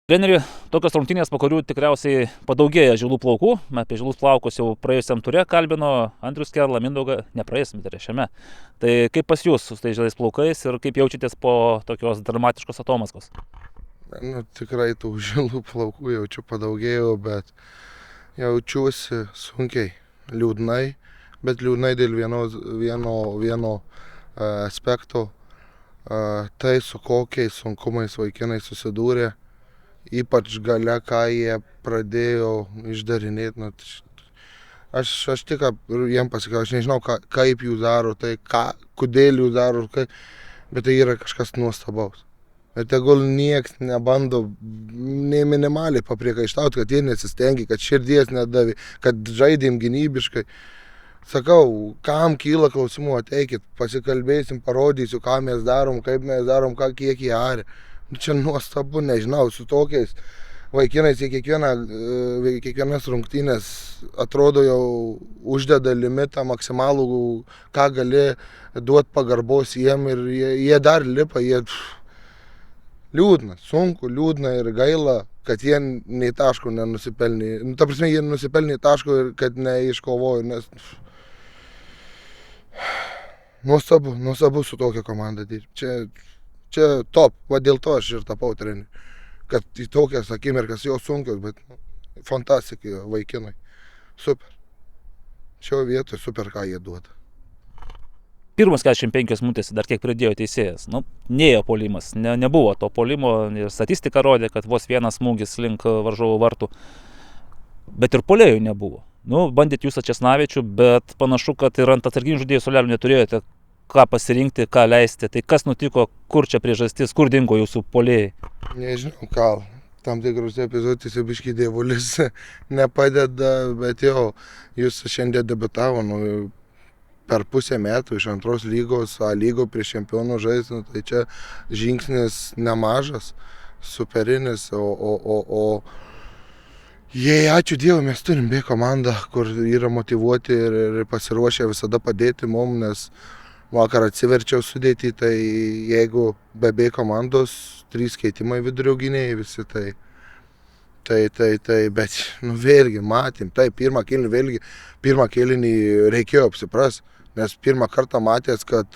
Treneri, tokios rungtynės, po kurių tikriausiai padaugėja žilų plaukų. Apie žilus plaukus jau praėjusiam ture kalbino Andrius Kerla, Mindaugą, nepraėjusim, tai yra šiame. Tai kaip pas jūs su tais žilais plaukais ir kaip jaučiatės po tokios dramatiškos atomaskos? Tikrai tų žilų plaukų jaučiu padaugėjo, bet jaučiuosi sunkiai, liūdnai, bet liūdnai dėl vieno aspekto. Tai su kokiais sunkumais vaikinai susidūrė. Ypač gale, ką jie pradėjo išdarinėti. Aš tik jiem pasakiau, aš nežinau, kaip jūs daro, tai kodėl jūs daro, bet tai yra kažkas nuostabaus. Ir tegul nieks nebando nei minimaliai papriekaištauti, kad jie nesistengia, kad širdies nedavė, kad žaidėm gynybiškai. Sakau, kam kyla klausimų, ateikit, pasikalbėsim, parodysiu, ką mes darom, kaip mes darom, kiek jie arė. Čia nuostabu, nežinau, su tokiais vaikinais į kiekvienas rungtynės atrodo jau uždeda limitą maksimalų, ką gali duoti pagarbos jiem ir jie dar lipa, liūdna, sunku, liūdna ir gaila, kad jie nei taško nenusipelnė. Ta prasme, jie nusipelnė taško ir kad neiškovojo, nes nuostabu su tokia komanda dirbti. Čia top, va dėl to aš ir tapau treneriu, kad į tokias akimirkas jau sunkios, bet fantastika vaikinai, super. Šioje vietoje super, ką jie duoda. Pirmas 45 minutės dar kiek pridėjo teisėjas. Nėjo puolimas, nebuvo to puolimo ir statistika rodė, kad vos vienas smūgis link varžovų vartų, bet ir puolėjų nebuvo. Bandėt jūs Česnavičių, bet panašu, kad ir ant atsarginių žaidėjų suolelio neturėjote ką pasirinkti, ką leisti. Tai kas nutiko, kur čia priežastis, kur dingo jūsų puolėjai? Nežinau, gal tam tikrus epizodus biškį dievulis nepadeda, bet jau jūs šiandien debiutavo per pusę metų iš antros lygos, A lygo prieš čempionų žaisti, tai čia žingsnis nemažas, superinis, o jei, ačiū Dievui, mes turim B komandą, kur yra motyvuoti ir pasiruošę visada padėti mum, nes vakar atsiverčiau sudėtį, tai jeigu be B komandos 3 keitimai vidurio gynėjai visi, tai bet, vėlgi, matėm, pirmą kėlinį reikėjo apsiprast, nes pirmą kartą matęs, kad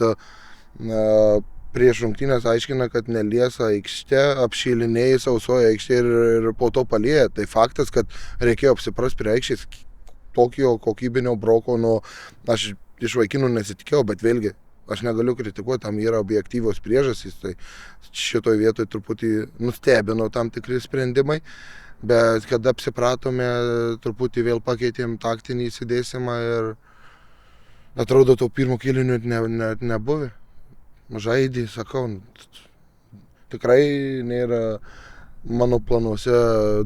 prieš rungtynės aiškina, kad neliesa aikštė, apšilinėjai sausoja aikštė ir po to palieja. Tai faktas, kad reikėjo apsiprast prie aikštės tokio kokybinio broko, aš iš vaikinų nesitikėjau, bet vėlgi, aš negaliu kritikuoti, tam yra objektyvios priežastys, tai šitoj vietoj truputį nustebino tam tikri sprendimai, bet kada apsipratome, truputį vėl pakeitėm taktinį įsidėsimą ir atrodo, to pirmo kėlinio net nebuvę. Žaidį, sakau, tikrai nėra mano planuose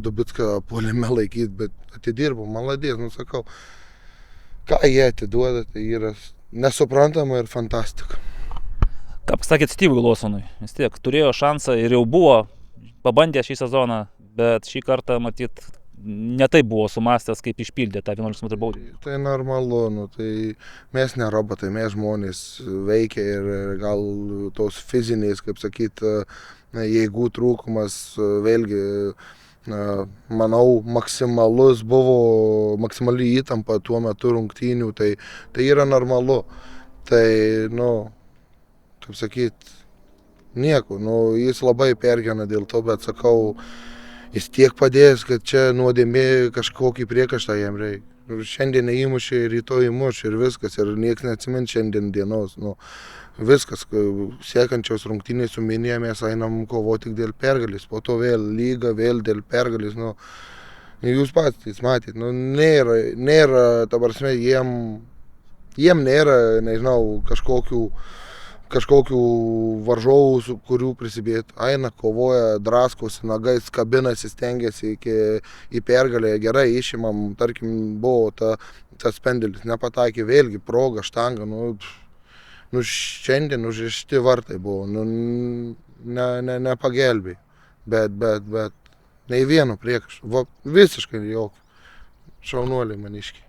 Dubicką puolime laikyti, bet atidirbu, maladės, sakau. Ką jie atiduoda, tai yra nesuprantama ir fantastika. Ką pasakėt Styvui Lawsonui? Vis tiek turėjo šansą ir jau buvo pabandę šį sezoną, bet šį kartą, matyt, ne taip buvo sumastęs, kaip išpildė tą 11 metrų baudinį. Tai normalu, tai mes ne robotai, mes žmonės veikia ir gal tos fizinės, kaip sakyt, jėgų trūkumas, vėlgi, manau, maksimali įtampa tuo metu rungtynių, tai yra normalu. Tai, kaip sakyt, nieko, jis labai pergena dėl to, bet sakau, jis tiek padės, kad čia nuodėmė kažkokį priekaištą jam reikia. Šiandien neįmušė, rytoj įmušė ir viskas, ir nieks neatsimins šiandien dienos. Viskas, sekančios rungtynės su Minija mes einam kovoti tik dėl pergalės, po to vėl lyga, vėl dėl pergalės. Jūs patys matėt, nėra, ta prasme, jiem nėra, nežinau, kažkokių varžovų, kurių prisibėtų. Eina, kovoja, draskosi, nagais, kabinasi, stengiasi į pergalę, gerai išimam, tarkim, buvo tas pendelis, nepataikė, vėlgi proga, štanga, šiandien užrišti vartai buvo, nepagelbėjo, bet nei vieno priekaišto, visiškai jokio, šaunuoliai maniškiai.